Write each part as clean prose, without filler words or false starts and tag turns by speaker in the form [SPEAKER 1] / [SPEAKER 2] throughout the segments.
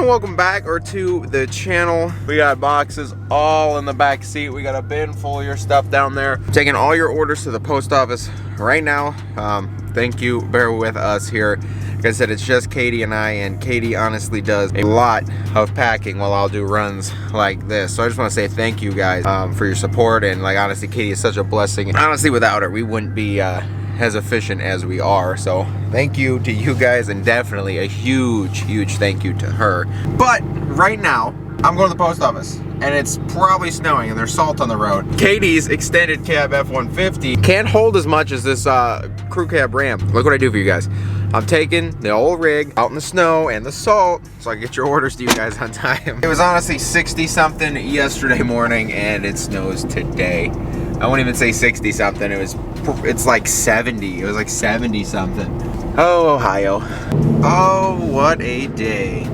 [SPEAKER 1] and welcome back to the channel. We got boxes all in the back seat. We got a bin full of your stuff down there. Taking all your orders to the post office right now. Thank you, bear with us here. Like I said, it's just Katie and I, and Katie honestly does a lot of packing while I'll do runs like this. So I just want to say thank you guys for your support, and like honestly, Katie is such a blessing. Honestly, without her, we wouldn't be as efficient as we are. So thank you to you guys, and definitely a huge thank you to her. But right now I'm going to the post office and it's probably snowing and there's salt on the road. Katie's extended cab F-150 can't hold as much as this crew cab Ram. Look what I do for you guys. I'm taking the old rig out in the snow and the salt so I get your orders to you guys on time. It was honestly 60 something yesterday morning and it snows today. I won't even say 60 something. It's like 70. It was like 70 something. Oh, Ohio. Oh, what a day.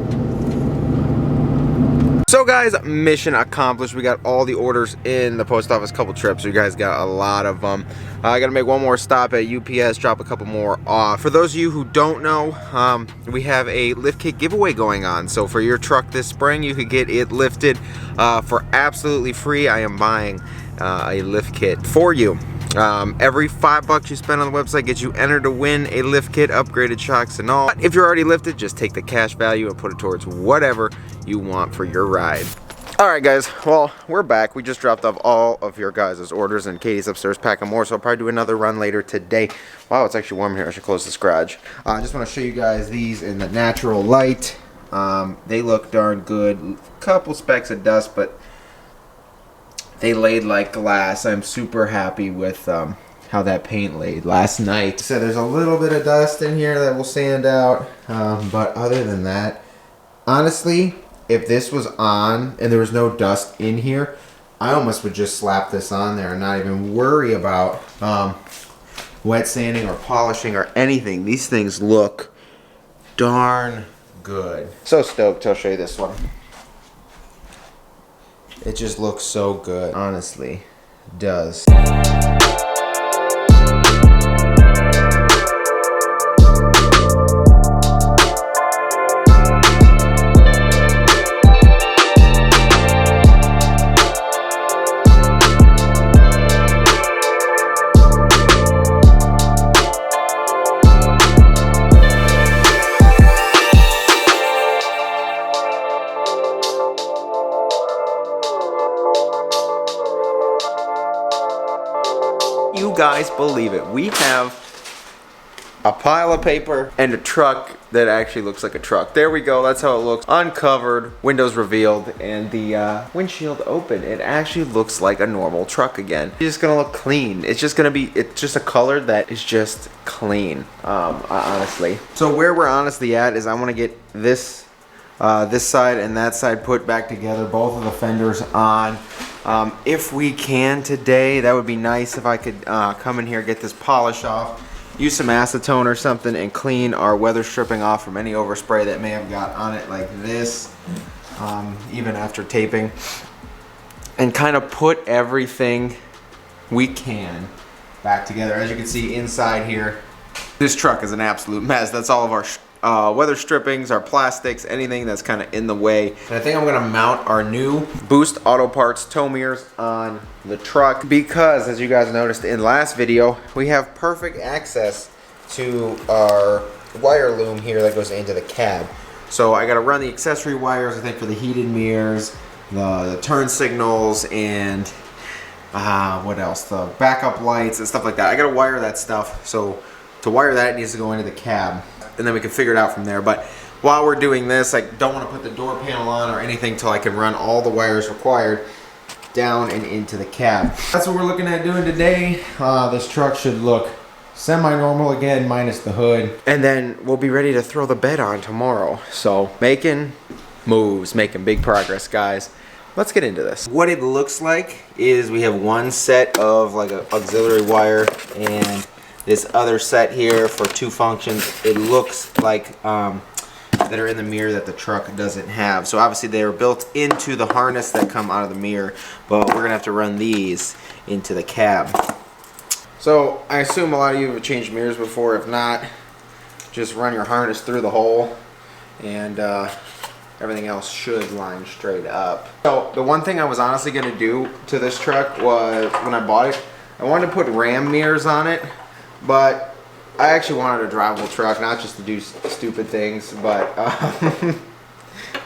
[SPEAKER 1] So guys, mission accomplished. We got all the orders in the post office, couple trips. So you guys got a lot of them. I gotta make one more stop at UPS, drop a couple more off. For those of you who don't know, we have a lift kit giveaway going on. So for your truck this spring, you could get it lifted for absolutely free. I am buying a lift kit for you. Every $5 you spend on the website gets you entered to win a lift kit, upgraded shocks and all. But if you're already lifted, just take the cash value and put it towards whatever you want for your ride. Alright guys, well, we're back. We just dropped off all of your guys' orders and Katie's upstairs packing more, so I'll probably do another run later today. Wow, it's actually warm here. I should close this garage. I just want to show you guys these in the natural light. They look darn good. Couple specks of dust, but they laid like glass. I'm super happy with how that paint laid last night. So there's a little bit of dust in here that will sand out, but other than that, honestly, if this was on and there was no dust in here, I almost would just slap this on there and not even worry about wet sanding or polishing or anything. These things look darn good. So stoked. I'll show you this one. It just looks so good, honestly. It does. You guys believe it, we have a pile of paper and a truck that actually looks like a truck. There we go, that's how it looks. Uncovered, windows revealed, and the windshield open. It actually looks like a normal truck again. It's just gonna look clean. It's just a color that is just clean, honestly. So where we're honestly at is I wanna get this side and that side put back together, both of the fenders on. If we can today, that would be nice if I could come in here, get this polish off, use some acetone or something, and clean our weather stripping off from any overspray that may have got on it like this, even after taping, and kind of put everything we can back together. As you can see inside here, this truck is an absolute mess. That's all of our weather strippings, our plastics, anything that's kind of in the way. And I think I'm gonna mount our new Boost Auto Parts tow mirrors on the truck because, as you guys noticed in last video, we have perfect access to our wire loom here that goes into the cab. So I gotta run the accessory wires, I think, for the heated mirrors, the turn signals, and what else? The backup lights and stuff like that. I gotta wire that stuff. So to wire that, it needs to go into the cab, and then we can figure it out from there. But while we're doing this, I don't want to put the door panel on or anything till I can run all the wires required down and into the cab. That's what we're looking at doing today. This truck should look semi-normal again, minus the hood. And then we'll be ready to throw the bed on tomorrow. So making moves, making big progress, guys. Let's get into this. What it looks like is we have one set of like an auxiliary wire and this other set here for two functions. It looks like that are in the mirror that the truck doesn't have. So obviously they are built into the harness that come out of the mirror, but we're gonna have to run these into the cab. So I assume a lot of you have changed mirrors before. If not, just run your harness through the hole and Everything else should line straight up. So the one thing I was honestly gonna do to this truck was, when I bought it, I wanted to put ram mirrors on it, but I actually wanted a drivable truck, not just to do stupid things, but I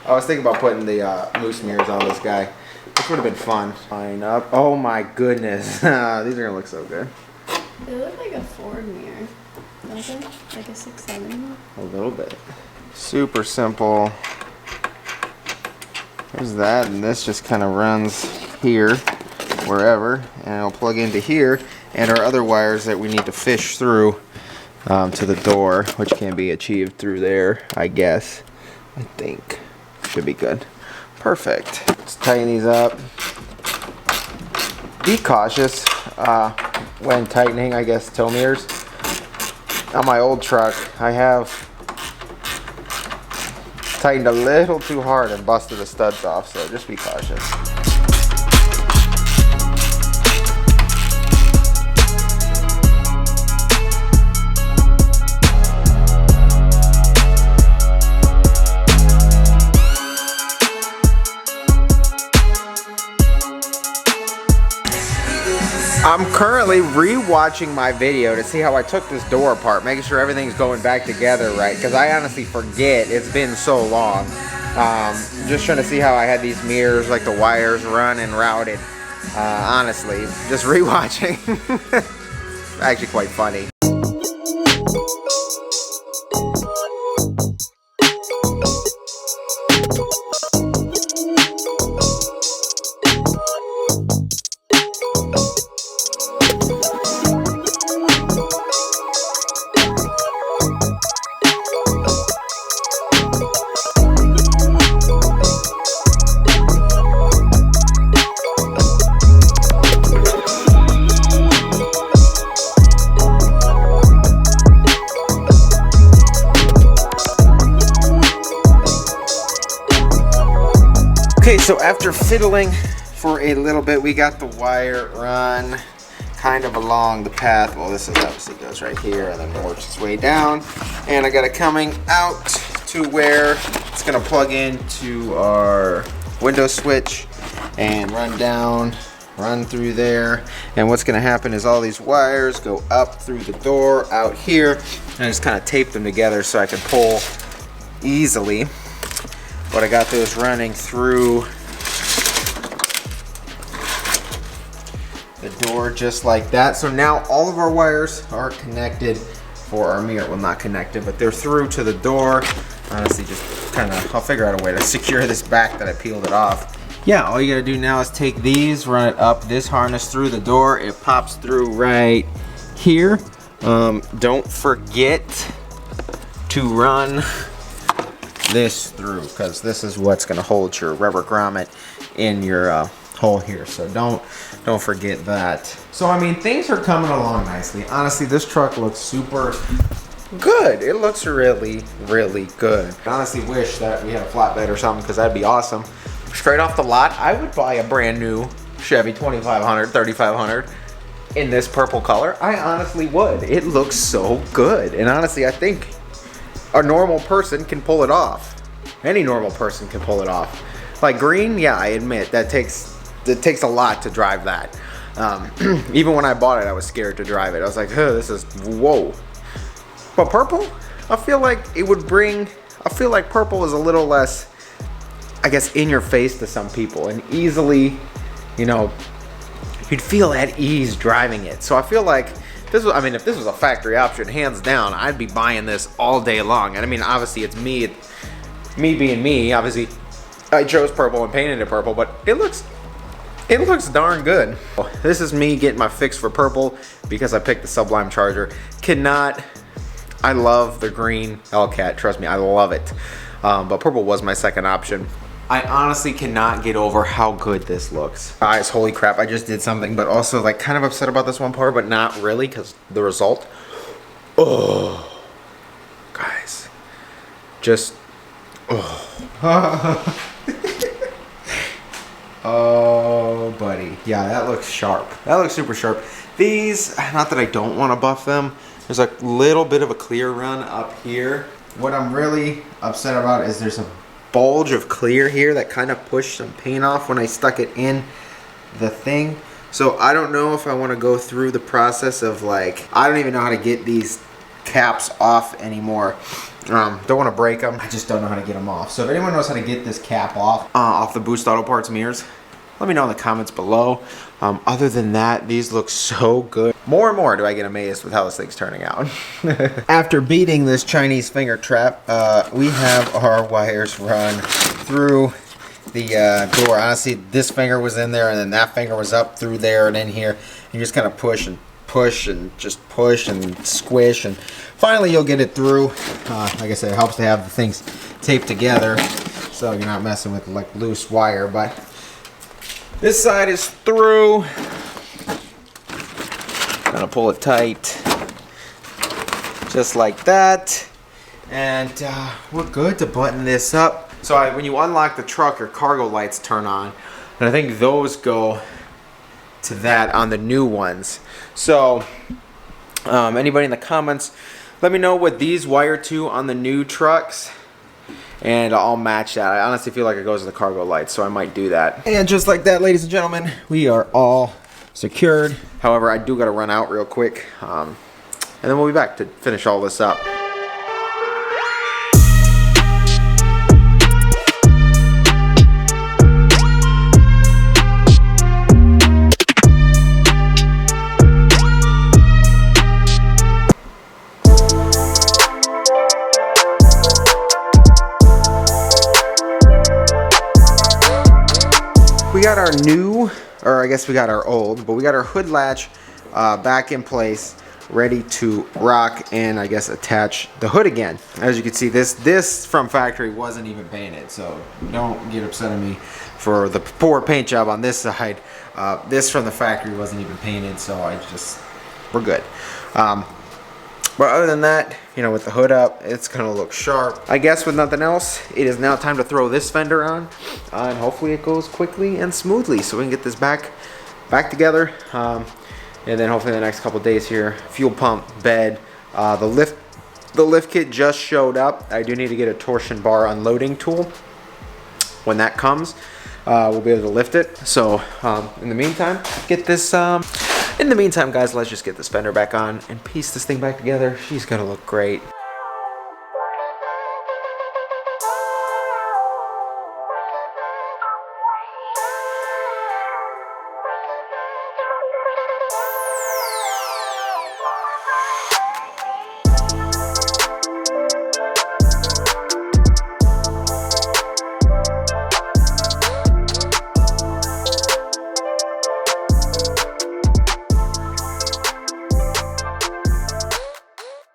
[SPEAKER 1] was thinking about putting the moose mirrors on this guy. This would have been fun. Line up. Oh my goodness. These are gonna look so good.
[SPEAKER 2] They look like a Ford mirror, don't they? Like a 670?
[SPEAKER 1] A little bit. Super simple. There's that, and this just kind of runs here, wherever, and it'll plug into here, and our other wires that we need to fish through to the door, which can be achieved through there, I guess. I think. Should be good. Perfect. Let's tighten these up. Be cautious when tightening, I guess, tow mirrors. On my old truck, I have tightened a little too hard and busted the studs off, so just be cautious. I'm currently re-watching my video to see how I took this door apart, making sure everything's going back together right, because I honestly forget. It's been so long. Just trying to see how I had these mirrors, like the wires run and routed. Honestly, just re-watching. Actually quite funny. Okay, so after fiddling for a little bit, we got the wire run kind of along the path. Well, this is obviously goes right here and then works its way down. And I got it coming out to where it's gonna plug into our window switch and run down, run through there. And what's gonna happen is all these wires go up through the door out here, and I just kind of tape them together so I can pull easily. But I got those running through the door just like that. So now all of our wires are connected for our mirror. Well, not connected, but they're through to the door. Honestly, just kind of, I'll figure out a way to secure this back that I peeled it off. Yeah, all you gotta do now is take these, run it up this harness through the door. It pops through right here. Don't forget to run this through, because this is what's going to hold your rubber grommet in your hole here, so don't forget that. So I mean, things are coming along nicely. Honestly, this truck looks super good. It looks really good. I honestly wish that we had a flatbed or something, because that'd be awesome. Straight off the lot, I would buy a brand new Chevy 2500, 3500 in this purple color. I honestly would. It looks so good, and honestly, I think a normal person can pull it off. Any normal person can pull it off. Like green, yeah, I admit that it takes a lot to drive that. Even when I bought it, I was scared to drive it. I was like, oh, this is, whoa. But purple, I feel like it would bring, I feel like purple is a little less, I guess, in your face to some people, and easily, you know, you'd feel at ease driving it. So I feel like this was, I mean, if this was a factory option, hands down, I'd be buying this all day long. And I mean, obviously it's me being me. Obviously, I chose purple and painted it purple, but it looks darn good. This is me getting my fix for purple because I picked the Sublime Charger. I love the green Hellcat, trust me, I love it. But purple was my second option. I honestly cannot get over how good this looks. Guys, holy crap, I just did something, but also like kind of upset about this one part, but not really, because the result. Oh, guys, just, oh. Oh, buddy. Yeah, that looks sharp. That looks super sharp. These, not that I don't want to buff them, there's a little bit of a clear run up here. What I'm really upset about is there's a bulge of clear here that kind of pushed some paint off when I stuck it in the thing. So I don't know if I want to go through the process of like, I don't even know how to get these caps off anymore. Don't want to break them. I just don't know how to get them off. So if anyone knows how to get this cap off the Boost Auto Parts mirrors, let me know in the comments below. Other than that, these look so good. More and more do I get amazed with how this thing's turning out. After beating this Chinese finger trap, we have our wires run through the door. Honestly, this finger was in there and then that finger was up through there and in here. You just kind of push and push and just push and squish, and finally you'll get it through. Like I said, it helps to have the things taped together so you're not messing with like loose wire. But this side is through. Gonna pull it tight just like that, and we're good to button this up. So when you unlock the truck, your cargo lights turn on, and I think those go to that on the new ones. So anybody in the comments, let me know what these wire to on the new trucks, and I'll match that. I honestly feel like it goes to the cargo lights, so I might do that. And just like that, ladies and gentlemen, we are all secured. However, I do got to run out real quick, and then we'll be back to finish all this up. We got our new, or I guess we got our old, but we got our hood latch back in place, ready to rock and I guess attach the hood again. As you can see, this from factory wasn't even painted, so don't get upset at me for the poor paint job on this side. This from the factory wasn't even painted, so we're good. But other than that, you know, with the hood up, it's gonna look sharp. I guess with nothing else, it is now time to throw this fender on, and hopefully it goes quickly and smoothly so we can get this back together. And then hopefully in the next couple days here, fuel pump, bed, the lift kit just showed up. I do need to get a torsion bar unloading tool. When that comes, we'll be able to lift it. So in the meantime, guys, let's just get this fender back on and piece this thing back together. She's gonna look great.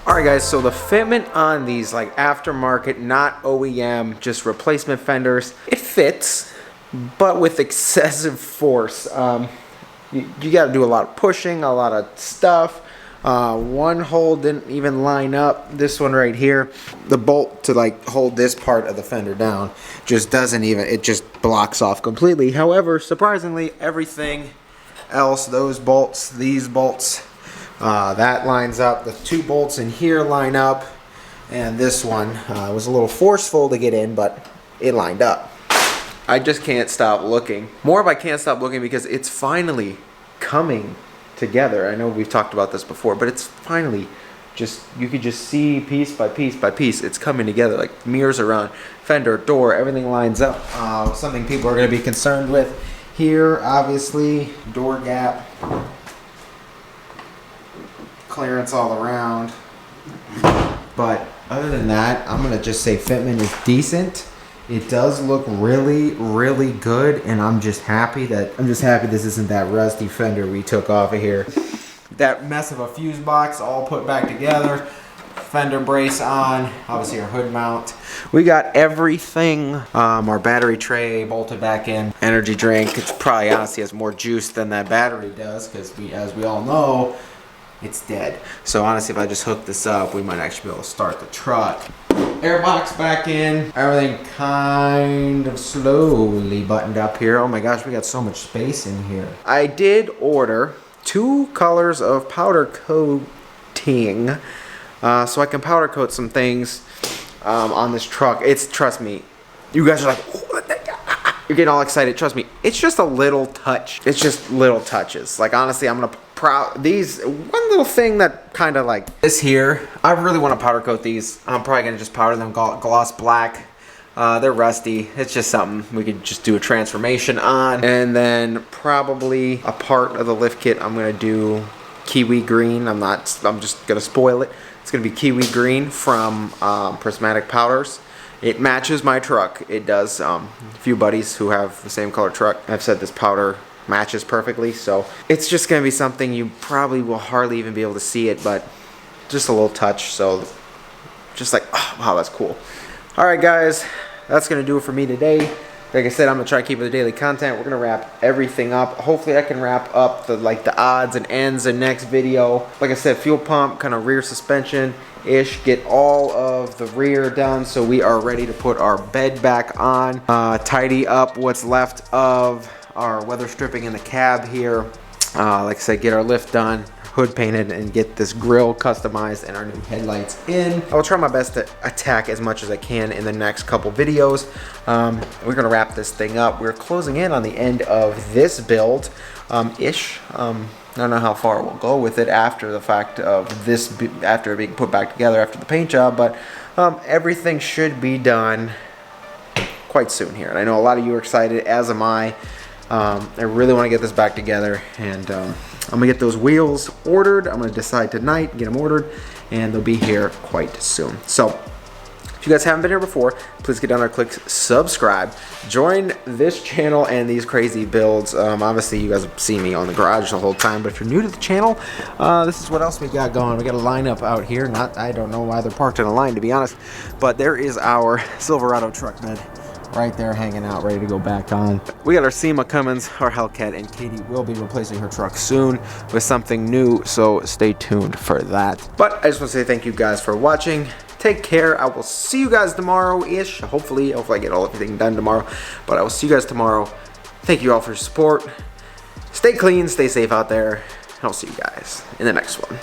[SPEAKER 1] Alright guys, so the fitment on these, like aftermarket, not OEM, just replacement fenders, it fits, but with excessive force. You got to do a lot of pushing, a lot of stuff. One hole didn't even line up. This one right here, the bolt to like hold this part of the fender down just doesn't even, it just blocks off completely. However, surprisingly, everything else, those bolts, these bolts, that lines up. The two bolts in here line up, and this one was a little forceful to get in, but it lined up. I just can't stop looking. More of I can't stop looking because it's finally coming together. I know we've talked about this before, but it's finally just, you could just see piece by piece by piece, it's coming together. Like mirrors around, fender, door, everything lines up. Something people are going to be concerned with here, obviously, door gap, clearance all around. But other than that, I'm gonna just say fitment is decent. It does look really, really good, and I'm just happy this isn't that rusty fender we took off of here. That mess of a fuse box all put back together. Fender brace on, obviously our hood mount. We got everything. Our battery tray bolted back in. Energy drink. It's probably honestly has more juice than that battery does, because as we all know, it's dead. So honestly, if I just hook this up, we might actually be able to start the truck. Airbox back in. Everything kind of slowly buttoned up here. Oh my gosh, we got so much space in here. I did order 2 colors of powder coating, so I can powder coat some things on this truck. Trust me, You guys are like, you're getting all excited. Trust me, it's just a little touch. It's just little touches. Like honestly, I'm gonna these one little thing that kind of like this here. I really want to powder coat these. I'm probably gonna just powder them gloss black. They're rusty. It's just something we could just do a transformation on. And then probably a part of the lift kit I'm gonna do kiwi green. I'm just gonna spoil it. It's gonna be kiwi green from Prismatic Powders. It matches my truck. It does. A few buddies who have the same color truck have said this powder matches perfectly. So it's just gonna be something you probably will hardly even be able to see it, but just a little touch. So just like, oh, wow, that's cool. All right, guys, that's gonna do it for me today. Like I said, I'm gonna try to keep it the daily content. We're gonna wrap everything up. Hopefully I can wrap up the odds and ends in next video. Like I said, fuel pump, kind of rear suspension-ish, get all of the rear done so we are ready to put our bed back on. Tidy up what's left of our weather stripping in the cab here. Like I said, get our lift done, hood painted, and get this grill customized and our new headlights in. I will try my best to attack as much as I can in the next couple videos. We're gonna wrap this thing up. We're closing in on the end of this build, ish. I don't know how far we'll go with it after the fact of this, after being put back together after the paint job, but everything should be done quite soon here. And I know a lot of you are excited, as am I. I really want to get this back together, and I'm gonna get those wheels ordered. I'm gonna decide tonight, get them ordered, and they'll be here quite soon. So if you guys haven't been here before, please get down there, click subscribe, join this channel and these crazy builds. Obviously you guys have seen me on the garage the whole time, but if you're new to the channel, this is what else we got going. We got a lineup out here. I don't know why they're parked in a line, to be honest, but there is our Silverado truck bed right there hanging out, ready to go back on. We got our SEMA Cummins, our Hellcat, and Katie will be replacing her truck soon with something new, so stay tuned for that. But I just want to say thank you guys for watching. Take care. I will see you guys tomorrow-ish. Hopefully I get everything done tomorrow, but I will see you guys tomorrow. Thank you all for your support. Stay clean, stay safe out there, and I'll see you guys in the next one.